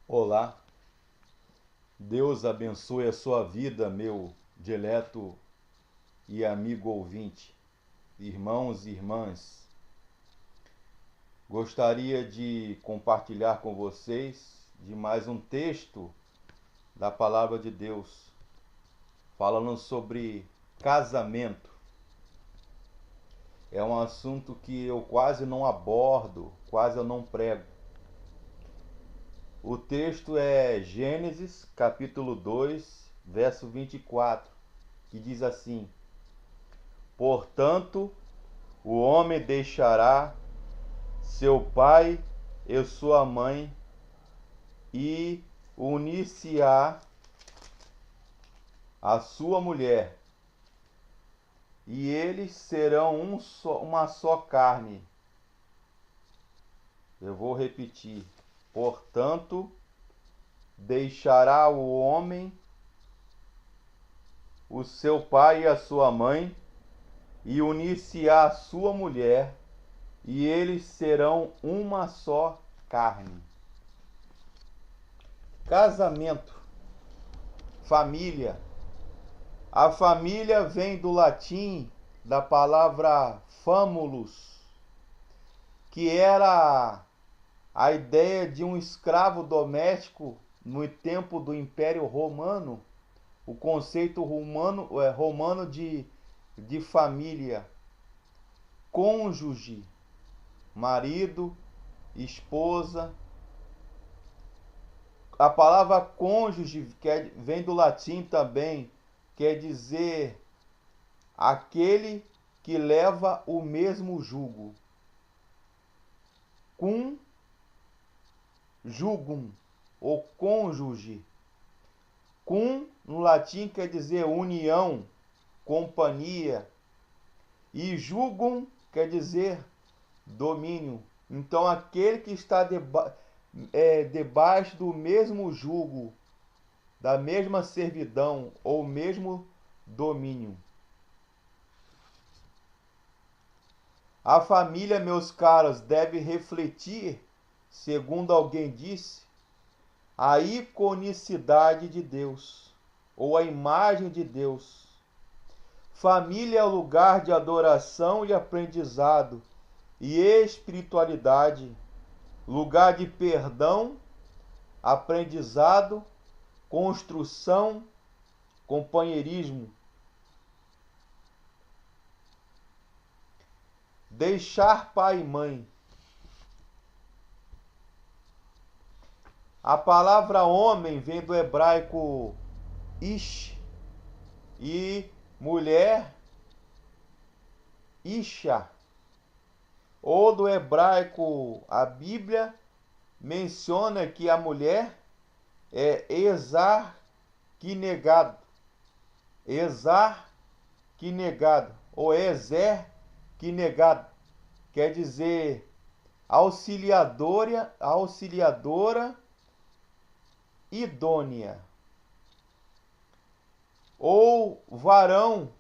Olá, Deus abençoe a sua vida, meu dileto e amigo ouvinte, irmãos e irmãs. Gostaria de compartilhar com vocês de mais um texto da Palavra de Deus, falando sobre casamento. É um assunto que eu quase não abordo, quase eu não prego. O texto é Gênesis, capítulo 2, verso 24, que diz assim: Portanto, o homem deixará seu pai e sua mãe e unir-se-á à sua mulher, e eles serão uma só carne. Eu vou repetir. Portanto, deixará o homem o seu pai e a sua mãe, e unir-se-á à sua mulher, e eles serão uma só carne. Casamento, família. A família vem do latim da palavra famulus, que era a ideia de um escravo doméstico no tempo do Império Romano, o conceito romano de família, cônjuge, marido, esposa. A palavra cônjuge vem do latim também, quer dizer aquele que leva o mesmo jugo. Cum jugum, ou cônjuge. Cum no latim quer dizer união, companhia, e jugum quer dizer domínio. Então aquele que está debaixo do mesmo jugo, da mesma servidão ou mesmo domínio. A família, meus caros, deve refletir, segundo alguém disse, a iconicidade de Deus, ou a imagem de Deus. Família é o lugar de adoração e aprendizado e espiritualidade, lugar de perdão, aprendizado, construção, companheirismo. Deixar pai e mãe. A palavra homem vem do hebraico ish e mulher isha. Ou do hebraico, a Bíblia menciona que a mulher é Ezar que negado. Ezar que negado. Ou Ezer que negado. Quer dizer auxiliadora idônea. Ou varão.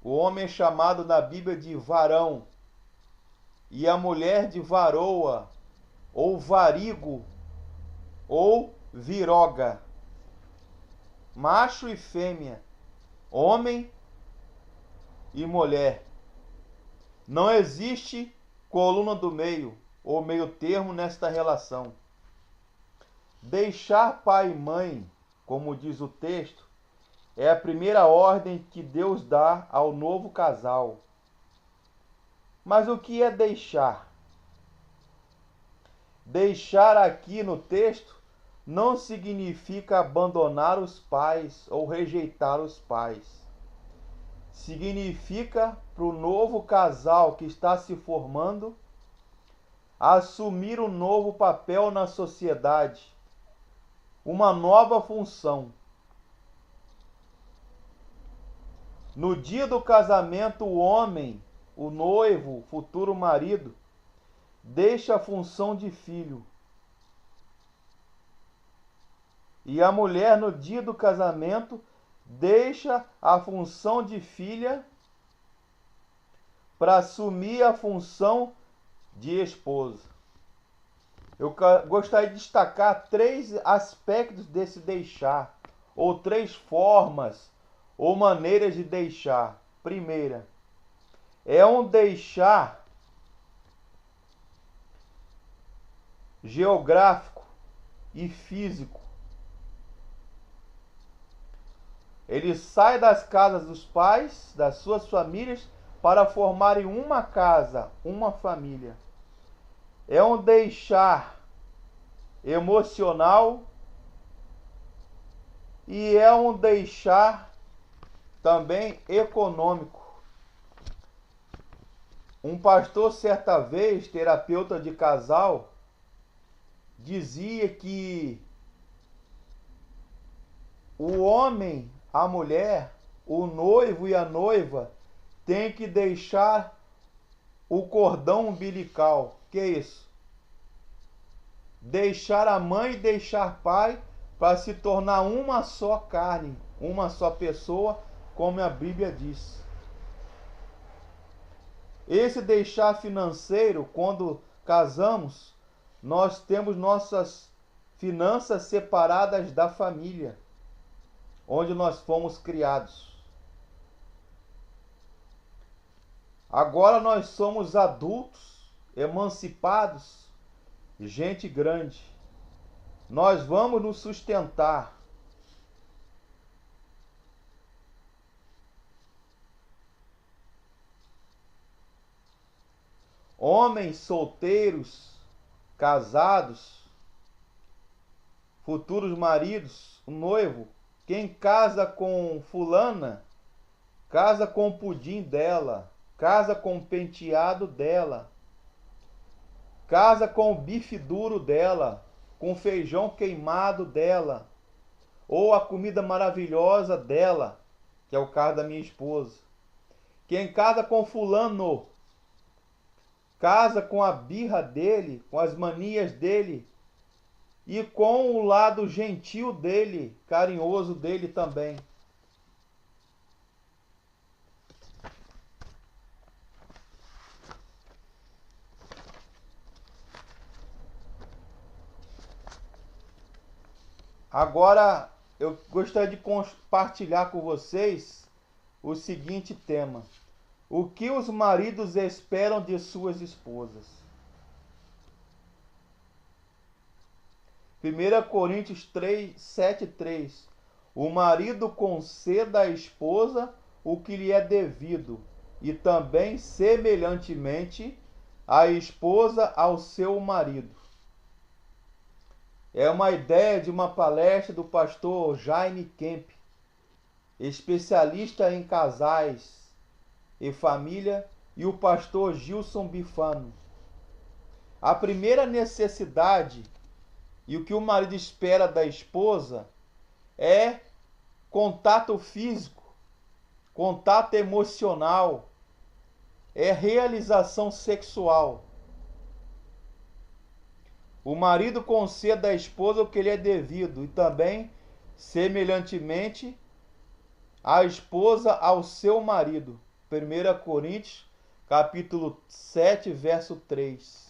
O homem é chamado na Bíblia de varão. E a mulher de varoa, ou varigo, ou viroga. Macho e fêmea, homem e mulher. Não existe coluna do meio, ou meio termo nesta relação. Deixar pai e mãe, como diz o texto, é a primeira ordem que Deus dá ao novo casal. Mas o que é deixar? Deixar aqui no texto não significa abandonar os pais ou rejeitar os pais. Significa para o novo casal que está se formando assumir um novo papel na sociedade, uma nova função. No dia do casamento, o homem, o noivo, o futuro marido, deixa a função de filho. E a mulher, no dia do casamento, deixa a função de filha para assumir a função de esposa. Eu gostaria de destacar 3 aspectos desse deixar, ou 3 formas ou maneiras de deixar. Primeira, é um deixar geográfico e físico. Ele sai das casas dos pais, das suas famílias, para formarem uma casa, uma família. É um deixar emocional e é um deixar também econômico. Um pastor, certa vez, terapeuta de casal, dizia que o homem, a mulher, o noivo e a noiva têm que deixar o cordão umbilical. Que é isso? Deixar a mãe e deixar pai para se tornar uma só carne, uma só pessoa, como a Bíblia diz. Esse deixar financeiro, quando casamos, nós temos nossas finanças separadas da família, onde nós fomos criados. Agora nós somos adultos, emancipados, gente grande. Nós vamos nos sustentar. Homens solteiros, casados, futuros maridos, o noivo, quem casa com fulana, casa com o pudim dela, casa com o penteado dela, casa com o bife duro dela, com o feijão queimado dela, ou a comida maravilhosa dela, que é o caso da minha esposa. Quem casa com fulano, casa com a birra dele, com as manias dele e com o lado gentil dele, carinhoso dele também. Agora eu gostaria de compartilhar com vocês o seguinte tema: o que os maridos esperam de suas esposas. 1 Coríntios 7:3. O marido conceda à esposa o que lhe é devido, e também, semelhantemente, a esposa ao seu marido. É uma ideia de uma palestra do pastor Jaime Kemp, especialista em casais e família, e o pastor Gilson Bifano. A primeira necessidade e o que o marido espera da esposa é contato físico, contato emocional, é realização sexual. O marido conceda à esposa o que lhe é devido, e também, semelhantemente, a esposa ao seu marido. 1 Coríntios, capítulo 7, verso 3.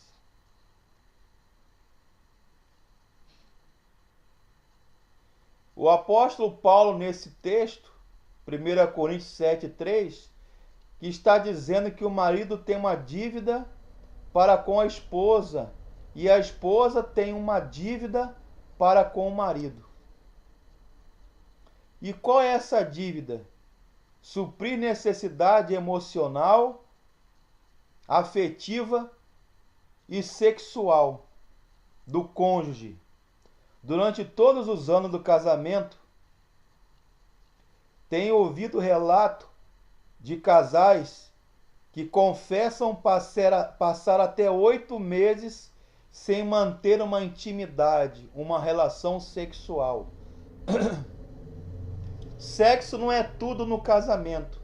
O apóstolo Paulo, nesse texto, 1 Coríntios 7, 3, que está dizendo que o marido tem uma dívida para com a esposa, e a esposa tem uma dívida para com o marido. E qual é essa dívida? Suprir necessidade emocional, afetiva e sexual do cônjuge. Durante todos os anos do casamento, tenho ouvido relato de casais que confessam passar até 8 meses sem manter uma intimidade, uma relação sexual. Sexo não é tudo no casamento,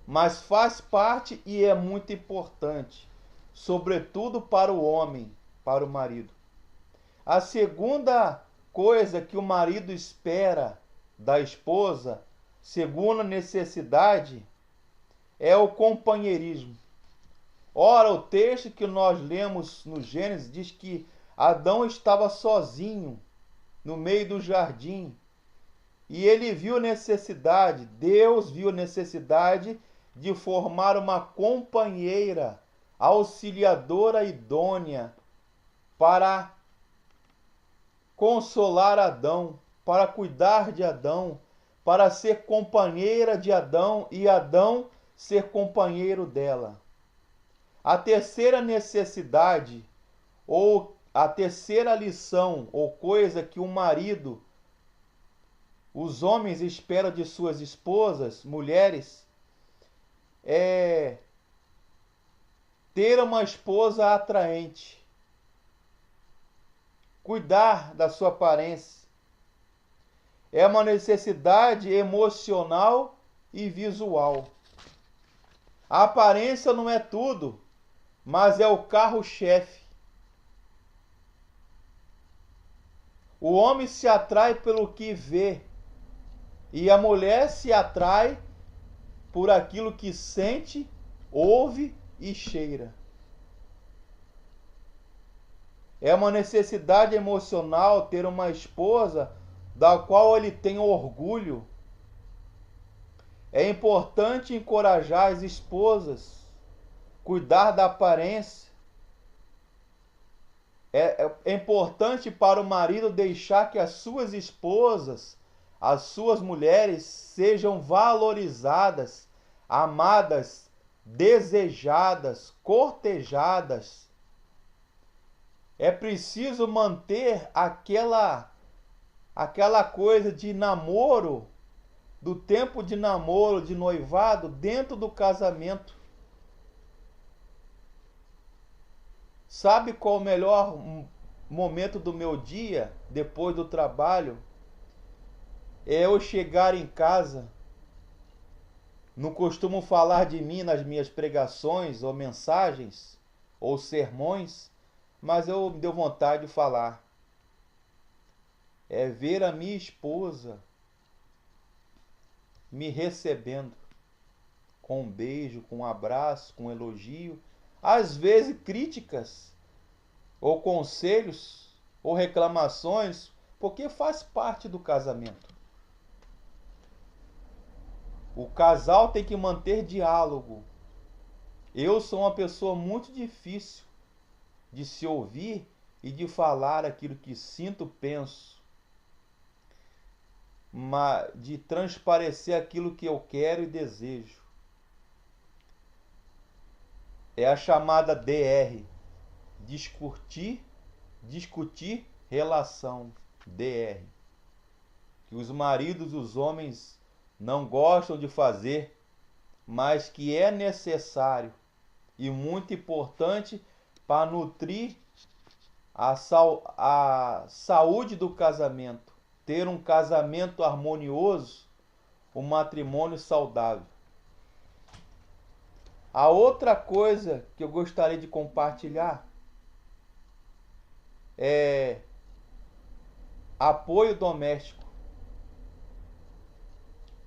mas faz parte e é muito importante, sobretudo para o homem, para o marido. A segunda coisa que o marido espera da esposa, segunda necessidade, é o companheirismo. Ora, o texto que nós lemos no Gênesis diz que Adão estava sozinho no meio do jardim e ele viu necessidade, Deus viu necessidade de formar uma companheira auxiliadora idônea para consolar Adão, para cuidar de Adão, para ser companheira de Adão e Adão ser companheiro dela. A terceira necessidade, ou a terceira lição, ou coisa que o marido, os homens esperam de suas esposas, mulheres, é ter uma esposa atraente, cuidar da sua aparência. É uma necessidade emocional e visual. A aparência não é tudo, mas é o carro-chefe. O homem se atrai pelo que vê, e a mulher se atrai por aquilo que sente, ouve e cheira. É uma necessidade emocional ter uma esposa da qual ele tem orgulho. É importante encorajar as esposas, cuidar da aparência. É importante para o marido deixar que as suas esposas, as suas mulheres, sejam valorizadas, amadas, desejadas, cortejadas. É preciso manter aquela coisa de namoro, do tempo de namoro, de noivado, dentro do casamento. Sabe qual o melhor momento do meu dia, depois do trabalho? É eu chegar em casa. Não costumo falar de mim nas minhas pregações, ou mensagens, ou sermões, mas eu me deu vontade de falar. É ver a minha esposa me recebendo com um beijo, com um abraço, com um elogio, às vezes críticas, ou conselhos, ou reclamações, porque faz parte do casamento. O casal tem que manter diálogo. Eu sou uma pessoa muito difícil de se ouvir e de falar aquilo que sinto, penso, de transparecer aquilo que eu quero e desejo. É a chamada DR, discutir relação, DR, que os maridos, os homens não gostam de fazer, mas que é necessário e muito importante para nutrir a saúde do casamento, ter um casamento harmonioso, um matrimônio saudável. A outra coisa que eu gostaria de compartilhar é apoio doméstico.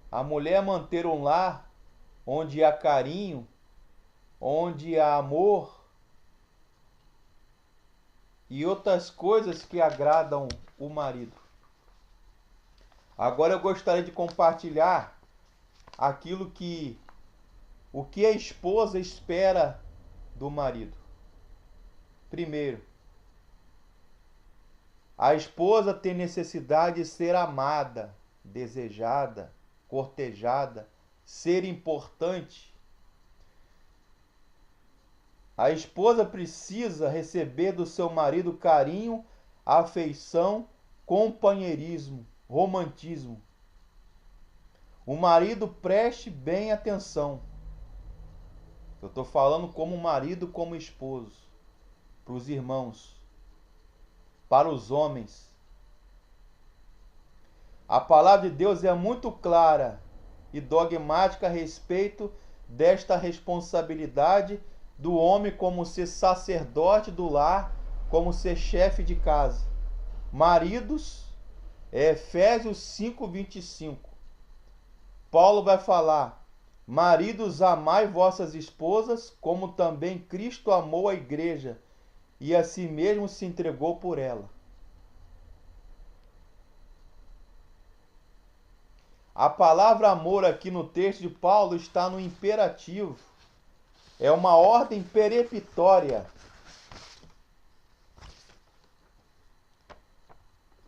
A mulher manter um lar onde há carinho, onde há amor e outras coisas que agradam o marido. Agora eu gostaria de compartilhar o que a esposa espera do marido. Primeiro, a esposa tem necessidade de ser amada, desejada, cortejada, ser importante. A esposa precisa receber do seu marido carinho, afeição, companheirismo, romantismo. O marido preste bem atenção. Eu estou falando como marido, como esposo, para os irmãos, para os homens. A palavra de Deus é muito clara e dogmática a respeito desta responsabilidade do homem como ser sacerdote do lar, como ser chefe de casa. Maridos, Efésios 5:25. Paulo vai falar: Maridos, amai vossas esposas, como também Cristo amou a igreja, e a si mesmo se entregou por ela. A palavra amor aqui no texto de Paulo está no imperativo. É uma ordem peremptória.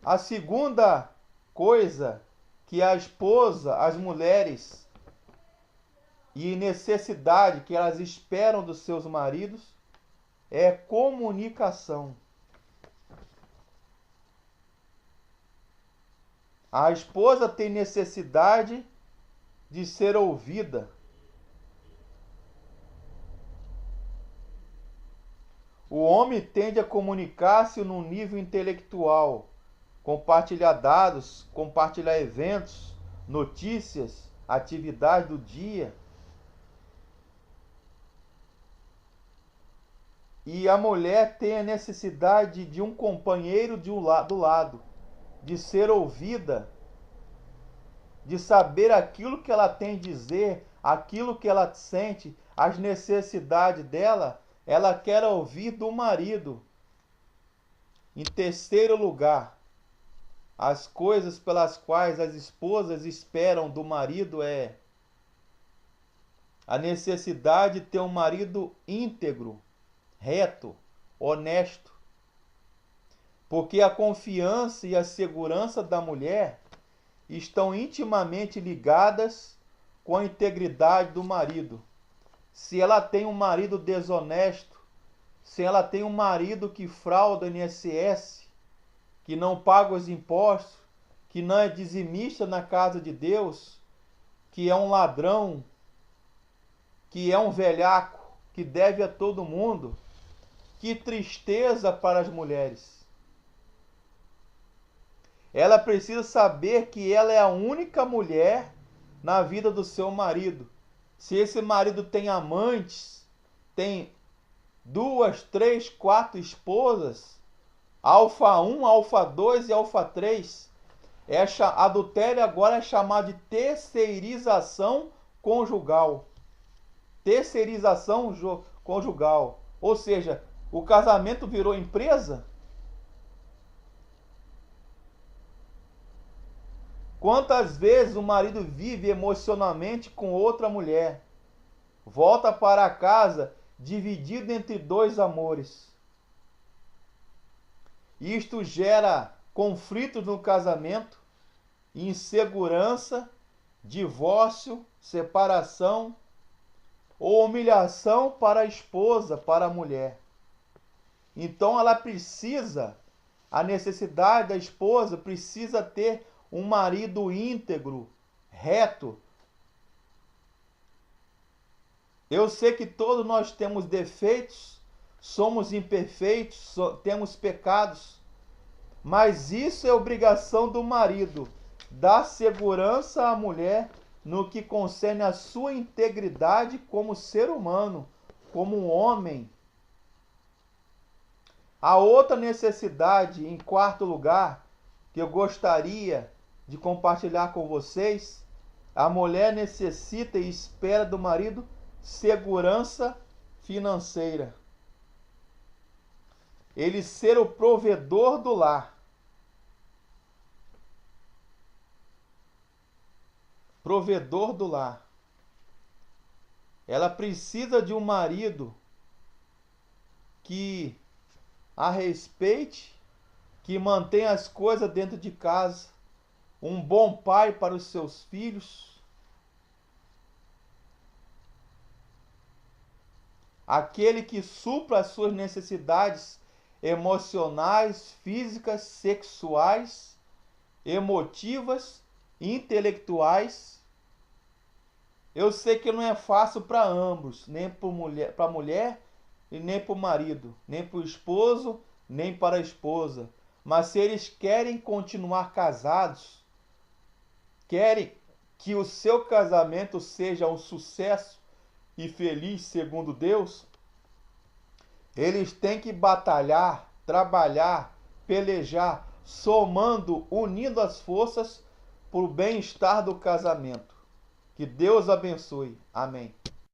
A segunda coisa que a esposa, as mulheres, e necessidade que elas esperam dos seus maridos é comunicação. A esposa tem necessidade de ser ouvida. O homem tende a comunicar-se num nível intelectual, compartilhar dados, compartilhar eventos, notícias, atividades do dia. E a mulher tem a necessidade de um companheiro do lado, de ser ouvida, de saber aquilo que ela tem a dizer, aquilo que ela sente, as necessidades dela, ela quer ouvir do marido. Em terceiro lugar, as coisas pelas quais as esposas esperam do marido é a necessidade de ter um marido íntegro, reto, honesto. Porque a confiança e a segurança da mulher estão intimamente ligadas com a integridade do marido. Se ela tem um marido desonesto, se ela tem um marido que frauda o INSS, que não paga os impostos, que não é dizimista na casa de Deus, que é um ladrão, que é um velhaco, que deve a todo mundo, que tristeza para as mulheres. Ela precisa saber que ela é a única mulher na vida do seu marido. Se esse marido tem amantes, tem 2, 3, 4 esposas, alfa 1, alfa 2 e alfa 3, adultério agora é chamado de terceirização conjugal. Terceirização conjugal. Ou seja, o casamento virou empresa? Quantas vezes o marido vive emocionalmente com outra mulher? Volta para casa dividido entre dois amores. Isto gera conflitos no casamento, insegurança, divórcio, separação ou humilhação para a esposa, para a mulher. Então ela precisa, a necessidade da esposa precisa ter um marido íntegro, reto. Eu sei que todos nós temos defeitos, somos imperfeitos, temos pecados, mas isso é obrigação do marido, dar segurança à mulher no que concerne a sua integridade como ser humano, como um homem. A outra necessidade, em quarto lugar, que eu gostaria de compartilhar com vocês, a mulher necessita e espera do marido segurança financeira. Ele ser o provedor do lar. Provedor do lar. Ela precisa de um marido que a respeite, que mantenha as coisas dentro de casa, um bom pai para os seus filhos, aquele que supra as suas necessidades emocionais, físicas, sexuais, emotivas, intelectuais. Eu sei que não é fácil para ambos, nem para a mulher e nem para o marido, nem para o esposo, nem para a esposa. Mas se eles querem continuar casados, querem que o seu casamento seja um sucesso e feliz segundo Deus, eles têm que batalhar, trabalhar, pelejar, somando, unindo as forças para o bem-estar do casamento. Que Deus abençoe. Amém.